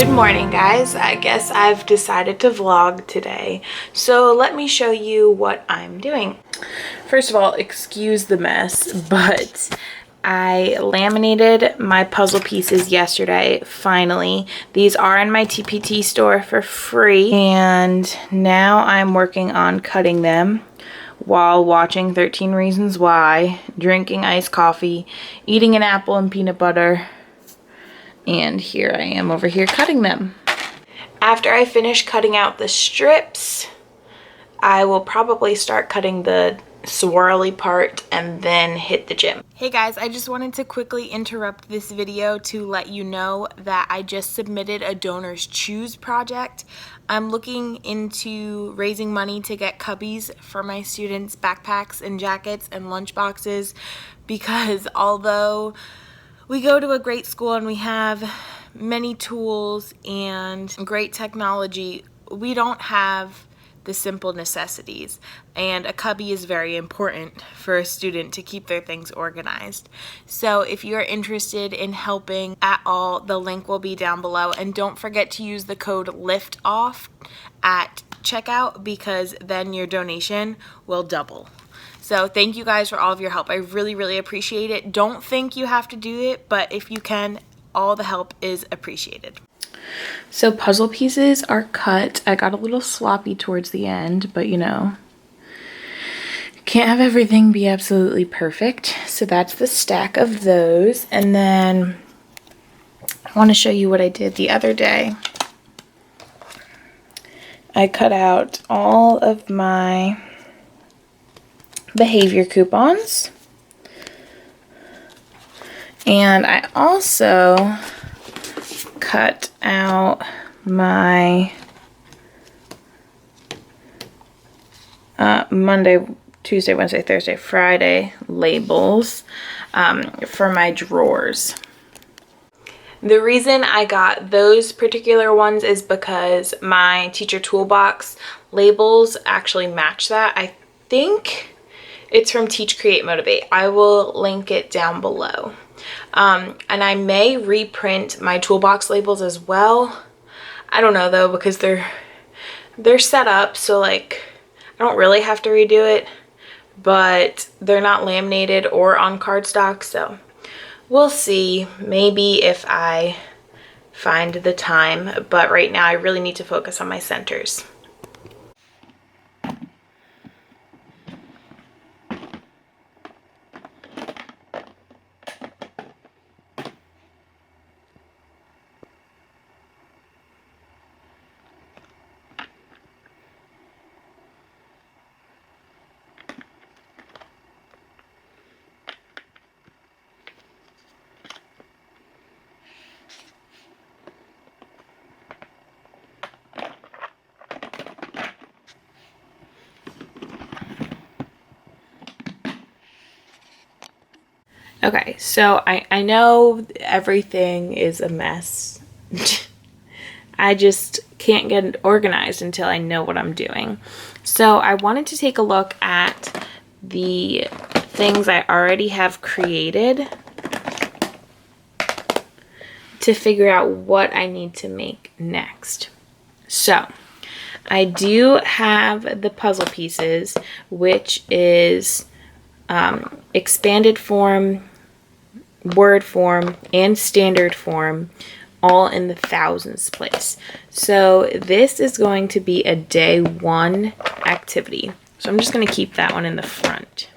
Good morning, guys. I guess I've decided to vlog today, so let me show you what I'm doing. First of all, excuse the mess, but I laminated my puzzle pieces yesterday, finally. These are in my TPT store for free, and now I'm working on cutting them while watching 13 Reasons Why, drinking iced coffee, eating an apple and peanut butter, and here I am over here cutting them. After I finish cutting out the strips, I will probably start cutting the swirly part and then hit the gym. Hey guys, I just wanted to quickly interrupt this video to let you know that I just submitted a Donors Choose project. I'm looking into raising money to get cubbies for my students' backpacks and jackets and lunch boxes, because although we go to a great school and we have many tools and great technology, we don't have the simple necessities, and a cubby is very important for a student to keep their things organized. So if you're interested in helping at all, the link will be down below, and don't forget to use the code LIFTOFF at checkout, because then your donation will double. So thank you guys for all of your help. I really, really appreciate it. Don't think you have to do it, but if you can, all the help is appreciated. So puzzle pieces are cut. I got a little sloppy towards the end, but you know, can't have everything be absolutely perfect. So that's the stack of those. And then I want to show you what I did the other day. I cut out all of my behavior coupons, and I also cut out my Monday, Tuesday, Wednesday, Thursday, Friday labels for my drawers. The reason I got those particular ones is because my teacher toolbox labels actually match that. I think it's from Teach, Create, Motivate. I will link it down below. And I may reprint my toolbox labels as well. I don't know though, because they're set up, so like I don't really have to redo it, but they're not laminated or on cardstock, so we'll see. Maybe if I find the time, but right now I really need to focus on my centers. Okay, so I know everything is a mess. I just can't get it organized until I know what I'm doing. So I wanted to take a look at the things I already have created to figure out what I need to make next. So I do have the puzzle pieces, which is expanded form, word form, and standard form, all in the thousands place. So this is going to be a day one activity. So I'm just going to keep that one in the front.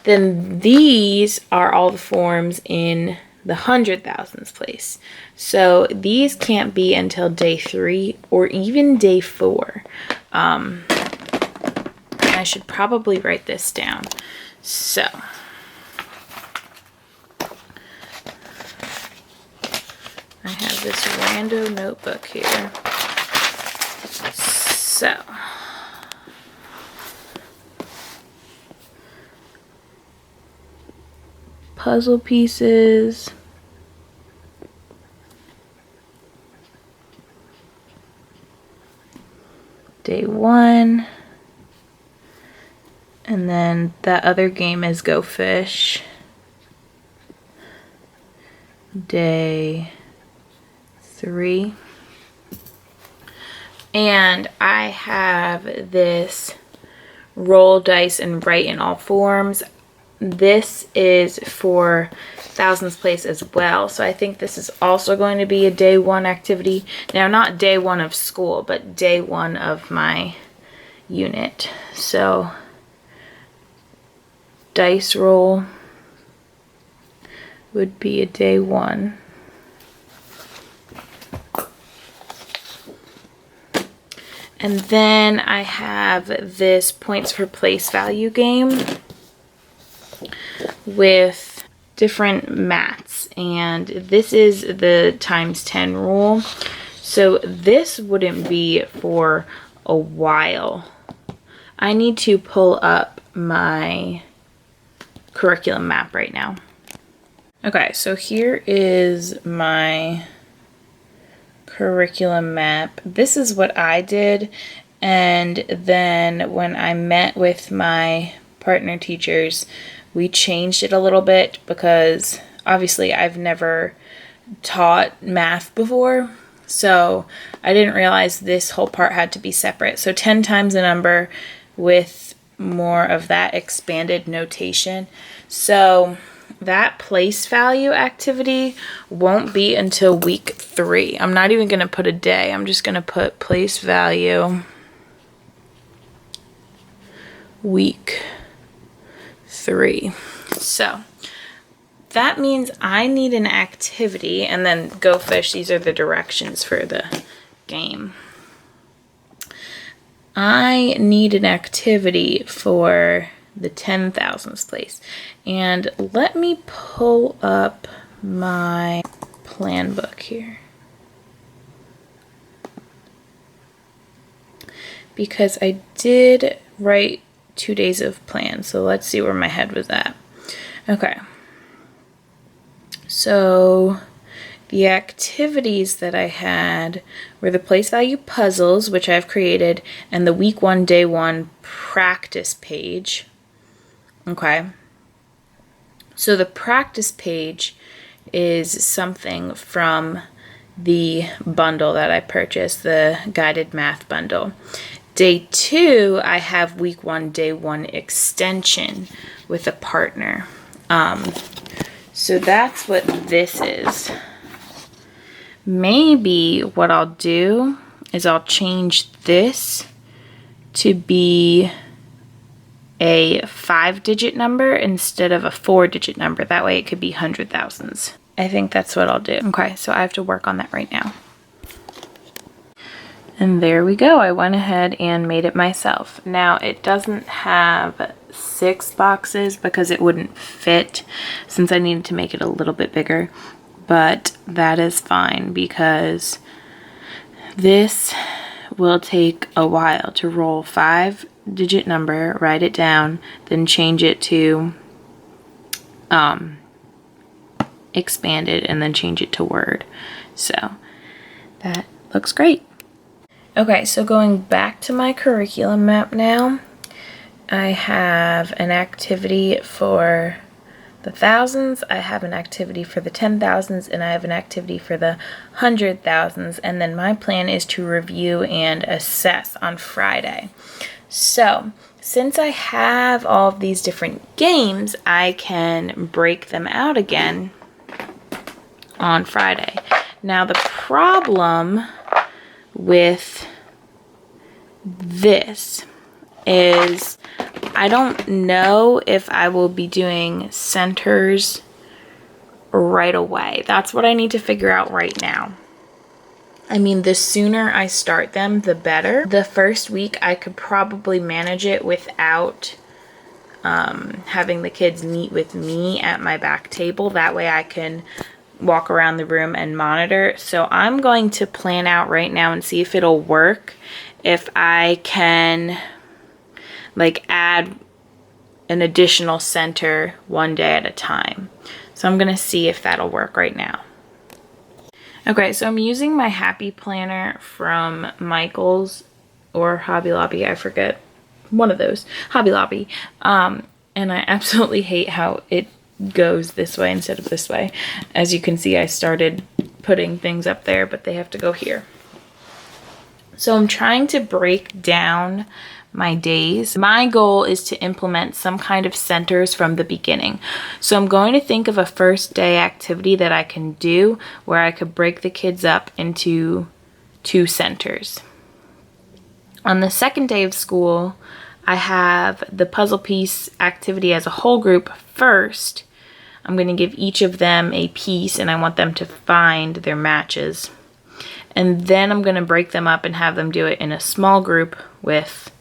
Then these are all the forms in the 100,000s place. So these can't be until day 3 or even day 4. I should probably write this down. So I have this rando notebook here. So puzzle pieces, day 1, and then that other game is Go Fish, day 3. And I have this roll dice and write in all forms. This is for thousands place as well. So I think this is also going to be a day 1 activity. Now, not day 1 of school, but day 1 of my unit. So dice roll would be a day 1. And then I have this points for place value game with different mats, and this is the times 10 rule. So this wouldn't be for a while. I need to pull up my curriculum map right now. Okay, so here is my curriculum map. This is what I did, and then when I met with my partner teachers, we changed it a little bit because obviously I've never taught math before, so I didn't realize this whole part had to be separate. So 10 times a number with more of that expanded notation. So that place value activity won't be until week 3. I'm not even going to put a day. I'm just going to put place value week 3. So that means I need an activity, and then Go Fish, these are the directions for the game. I need an activity for the 10,000th place. And let me pull up my plan book here, because I did write 2 days of plan. So let's see where my head was at. Okay. So the activities that I had were the place value puzzles, which I've created, and the week 1, day 1 practice page. Okay. So the practice page is something from the bundle that I purchased, the guided math bundle. Day 2, I have week 1, day 1 extension with a partner. So that's what this is. Maybe what I'll do is I'll change this to be a 5-digit number instead of a 4-digit number. That way it could be 100,000s. I think that's what I'll do. Okay, so I have to work on that right now. And there we go. I went ahead and made it myself. Now it doesn't have 6 boxes because it wouldn't fit since I needed to make it a little bit bigger. But that is fine because this will take a while to roll 5-digit number, write it down, then change it to expanded, and then change it to Word. So that looks great. Okay, so going back to my curriculum map now, I have an activity for the thousands, I have an activity for the 10,000s, and I have an activity for the 100,000s, and then my plan is to review and assess on Friday. So since I have all of these different games, I can break them out again on Friday. Now the problem with this is I don't know if I will be doing centers right away. That's what I need to figure out right now. I mean, the sooner I start them, the better. The first week I could probably manage it without having the kids meet with me at my back table. That way I can walk around the room and monitor. So I'm going to plan out right now and see if it'll work. If I can like add an additional center one day at a time. So I'm gonna see if that'll work right now. Okay, so I'm using my Happy Planner from Michaels or Hobby Lobby, I forget, one of those, Hobby Lobby. And I absolutely hate how it goes this way instead of this way. As you can see, I started putting things up there, but they have to go here. So I'm trying to break down my days. My goal is to implement some kind of centers from the beginning. So I'm going to think of a first day activity that I can do where I could break the kids up into 2 centers. On the second day of school, I have the puzzle piece activity as a whole group first. I'm going to give each of them a piece and I want them to find their matches. And then I'm going to break them up and have them do it in a small group with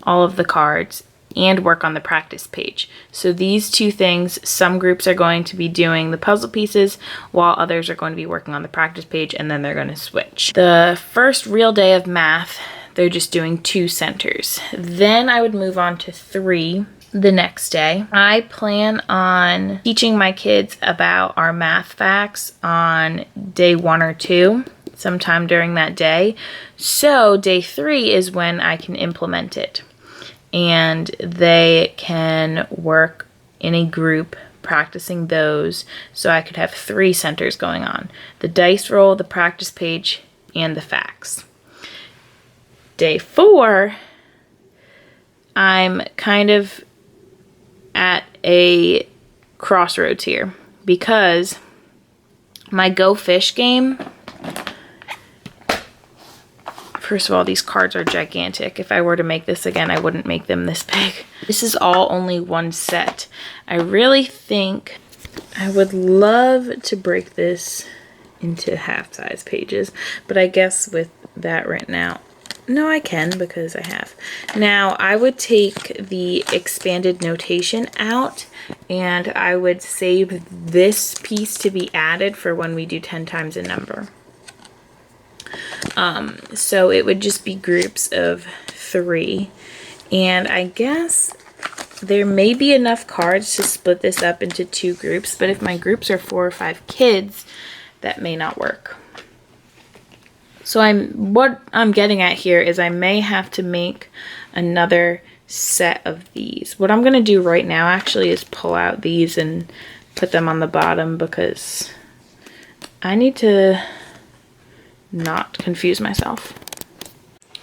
all of the cards and work on the practice page. So these 2 things, some groups are going to be doing the puzzle pieces while others are going to be working on the practice page, and then they're going to switch. The first real day of math, they're just doing 2 centers. Then I would move on to 3 the next day. I plan on teaching my kids about our math facts on day 1 or 2. Sometime during that day. So day 3 is when I can implement it. And they can work in a group practicing those, so I could have 3 centers going on. The dice roll, the practice page, and the facts. Day 4, I'm kind of at a crossroads here because my Go Fish game, first of all, these cards are gigantic. If I were to make this again, I wouldn't make them this big. This is all only 1 set. I really think I would love to break this into half-size pages, but I guess with that written out, no, I can because I have. Now, I would take the expanded notation out and I would save this piece to be added for when we do 10 times a number. So it would just be groups of 3, and I guess there may be enough cards to split this up into 2 groups, but if my groups are 4 or 5 kids, that may not work. So what I'm getting at here is I may have to make another set of these. What I'm going to do right now actually is pull out these and put them on the bottom because I need to not confuse myself.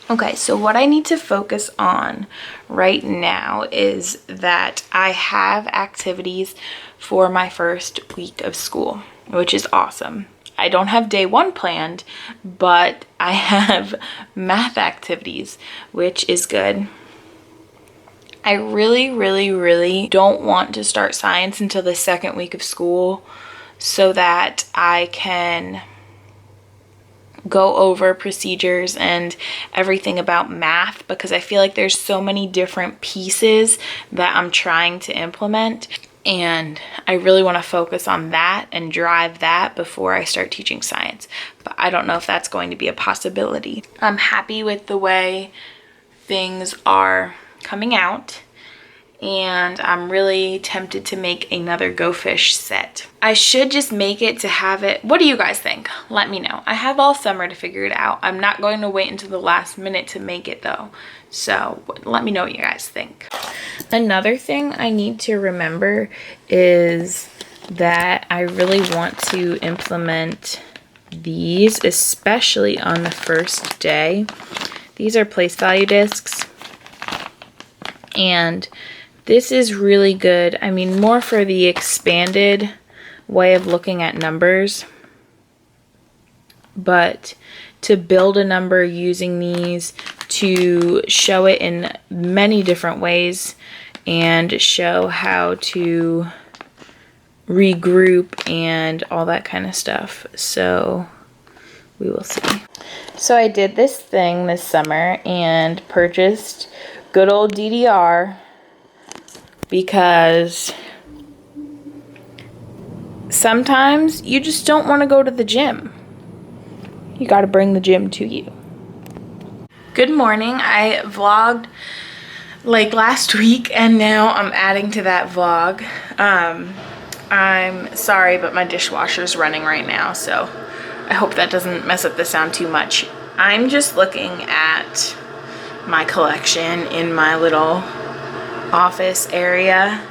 Okay, so what I need to focus on right now is that I have activities for my first week of school, which is awesome. I don't have day 1 planned, but I have math activities, which is good. I really don't want to start science until the second week of school so that I can go over procedures and everything about math, because I feel like there's so many different pieces that I'm trying to implement, and I really want to focus on that and drive that before I start teaching science. But I don't know if that's going to be a possibility. I'm happy with the way things are coming out, and I'm really tempted to make another Go Fish set. I should just make it to have it. What do you guys think? Let me know. I have all summer to figure it out. I'm not going to wait until the last minute to make it though. So let me know what you guys think. Another thing I need to remember is that I really want to implement these, especially on the first day. These are place value discs, and this is really good. I mean, more for the expanded way of looking at numbers, but to build a number using these, to show it in many different ways and show how to regroup and all that kind of stuff. So we will see. So I did this thing this summer and purchased good old DDR because sometimes you just don't want to go to the gym. You got to bring the gym to you. Good morning. I vlogged like last week and now I'm adding to that vlog. I'm sorry, but my dishwasher's running right now, so I hope that doesn't mess up the sound too much. I'm just looking at my collection in my little office area,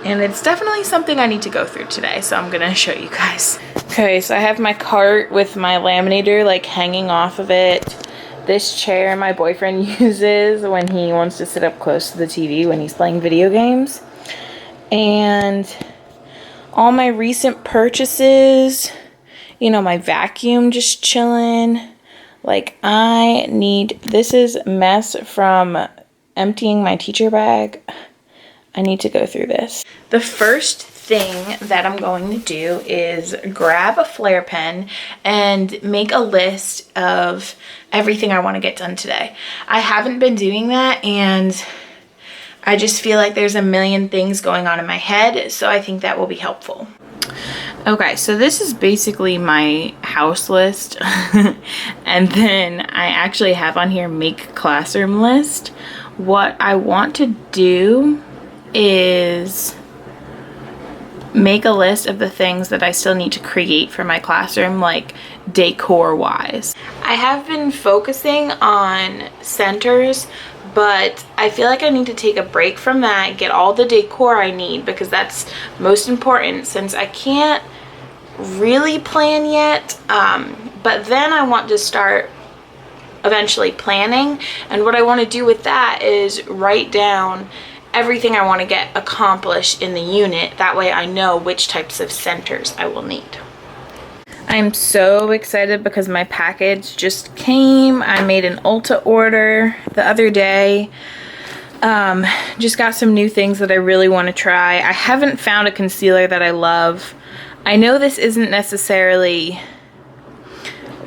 and it's definitely something I need to go through today, so I'm gonna show you guys. Okay, so I have my cart with my laminator like hanging off of it. This chair my boyfriend uses when he wants to sit up close to the TV when he's playing video games. And all my recent purchases, you know, my vacuum just chilling. Like this is mess from emptying my teacher bag. I need to go through this. The first thing that I'm going to do is grab a flare pen and make a list of everything I want to get done today. I haven't been doing that, and I just feel like there's a million things going on in my head, so I think that will be helpful. Okay, so this is basically my house list. And then I actually have on here make classroom list. What I want to do is make a list of the things that I still need to create for my classroom, like decor wise. I have been focusing on centers, but I feel like I need to take a break from that, get all the decor I need, because that's most important since I can't really plan yet. But then I want to start eventually planning, and what I want to do with that is write down everything I want to get accomplished in the unit. That way I know which types of centers I will need. I'm so excited because my package just came. I made an Ulta order the other day. Just got some new things that I really want to try. I haven't found a concealer that I love. I know this isn't necessarily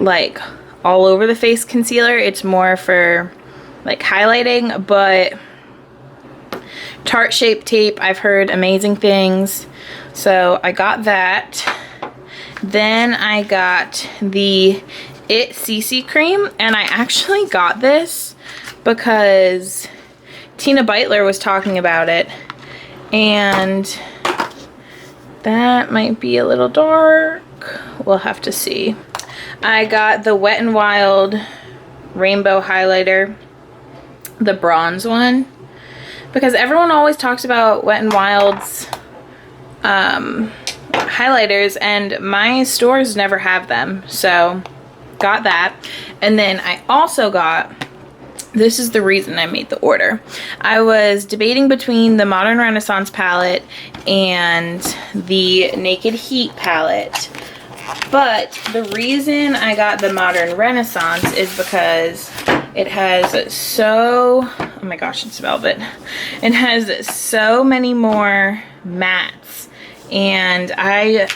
like all over the face concealer. It's more for like highlighting, but Tarte Shape Tape, I've heard amazing things. So I got that. Then I got the It CC Cream, and I actually got this because Tina Beitler was talking about it, and that might be a little dark. We'll have to see. I got the Wet n Wild Rainbow Highlighter, the bronze one, because everyone always talks about Wet n Wild's highlighters, and my stores never have them, so got that. And then I also got, this is the reason I made the order. I was debating between the Modern Renaissance palette and the Naked Heat palette, but the reason I got the Modern Renaissance is because it has oh my gosh, it's velvet. It has so many more mattes, and I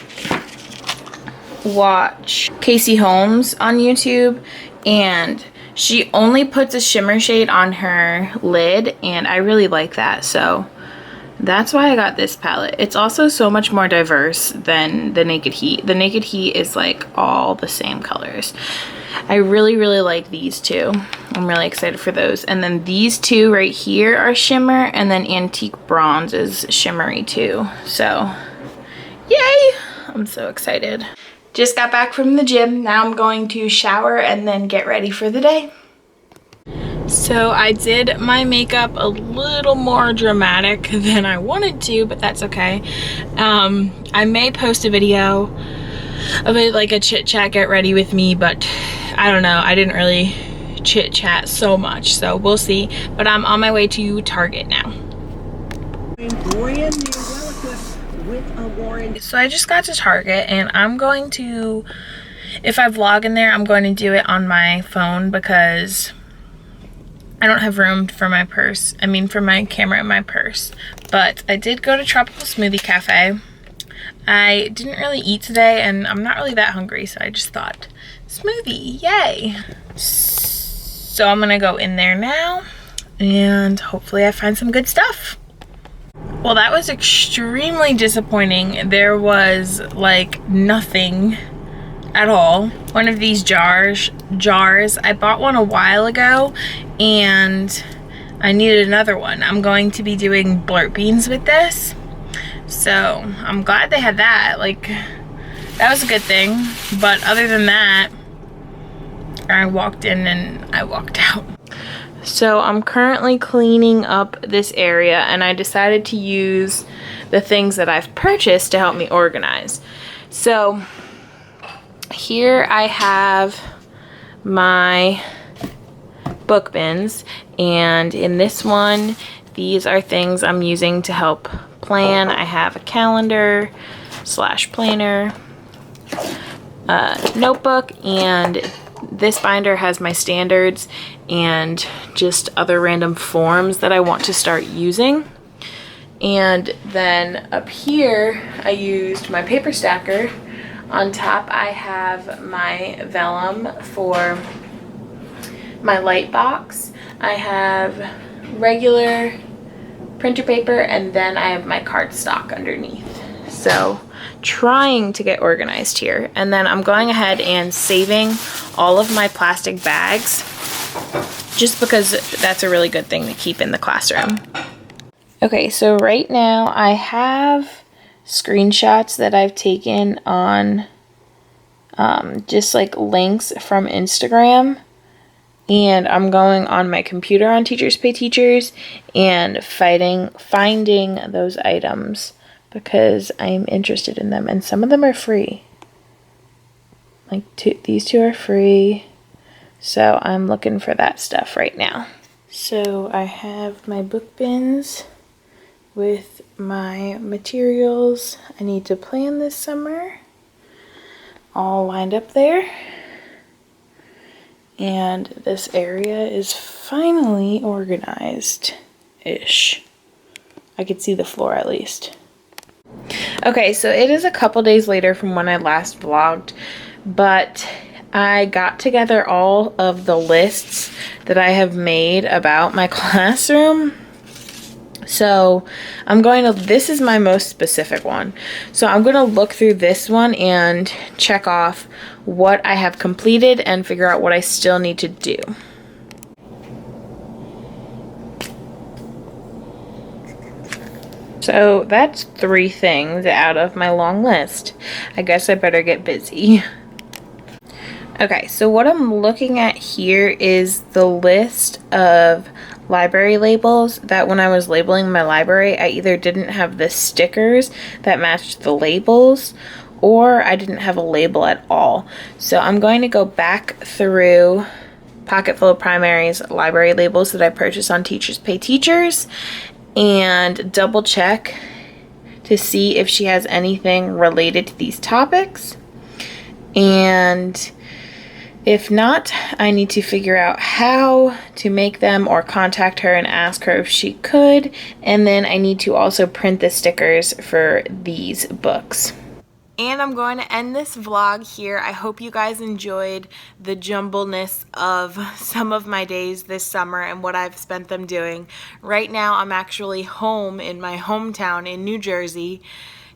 watch Casey Holmes on YouTube, and she only puts a shimmer shade on her lid, and I really like that, so that's why I got this palette. It's also so much more diverse than the Naked Heat. The Naked Heat is like all the same colors. I really, really like these two. I'm really excited for those. And then these two right here are shimmer, and then Antique Bronze is shimmery too. So, yay! I'm so excited. Just got back from the gym. Now I'm going to shower and then get ready for the day. So I did my makeup a little more dramatic than I wanted to, but that's okay. I may post a video of it, like a chit chat get ready with me, but I don't know, I didn't really chit chat so much, so we'll see. But I'm on my way to Target now. So I just got to Target, and I'm going to, if I vlog in there, I'm going to do it on my phone because I don't have room for my purse. I mean, for my camera in my purse. But I did go to Tropical Smoothie Cafe. I didn't really eat today, and I'm not really that hungry, so I just thought, smoothie, yay! So I'm gonna go in there now, and hopefully I find some good stuff. Well, that was extremely disappointing. There was like nothing at all. One of these jars, I bought one a while ago, and I needed another one. I'm going to be doing blurt beans with this, so I'm glad they had that. Like, that was a good thing. But other than that, I walked in and I walked out. So I'm currently cleaning up this area, and I decided to use the things that I've purchased to help me organize. So here I have my book bins, and in this one, these are things I'm using to help plan. I have a calendar / planner, notebook, and this binder has my standards and just other random forms that I want to start using. And then up here I used my paper stacker. On top I have my vellum for my light box. I have regular printer paper, and then I have my cardstock underneath. So trying to get organized here. And then I'm going ahead and saving all of my plastic bags just because that's a really good thing to keep in the classroom. Okay, so right now I have screenshots that I've taken on just like links from Instagram, and I'm going on my computer on Teachers Pay Teachers and finding those items because I'm interested in them, and some of them are free. Like these two are free, so I'm looking for that stuff right now. So I have my book bins with my materials I need to plan this summer all lined up there. And this area is finally organized-ish. I could see the floor at least. Okay, so it is a couple days later from when I last vlogged, but I got together all of the lists that I have made about my classroom. So this is my most specific one. So I'm going to look through this one and check off what I have completed and figure out what I still need to do. So that's 3 things out of my long list. I guess I better get busy. Okay, so what I'm looking at here is the list of library labels that when I was labeling my library, I either didn't have the stickers that matched the labels, or I didn't have a label at all. So I'm going to go back through Pocket Full of Primary's library labels that I purchased on Teachers Pay Teachers and double check to see if she has anything related to these topics. And if not, I need to figure out how to make them or contact her and ask her if she could. And then I need to also print the stickers for these books. And I'm going to end this vlog here. I hope you guys enjoyed the jumbleness of some of my days this summer and what I've spent them doing. Right now, I'm actually home in my hometown in New Jersey,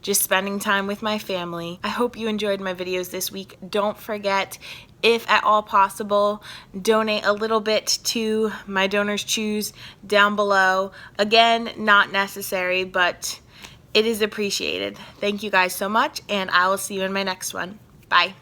just spending time with my family. I hope you enjoyed my videos this week. Don't forget, if at all possible, donate a little bit to my Donors Choose down below. Again, not necessary, but it is appreciated. Thank you guys so much, and I will see you in my next one. Bye.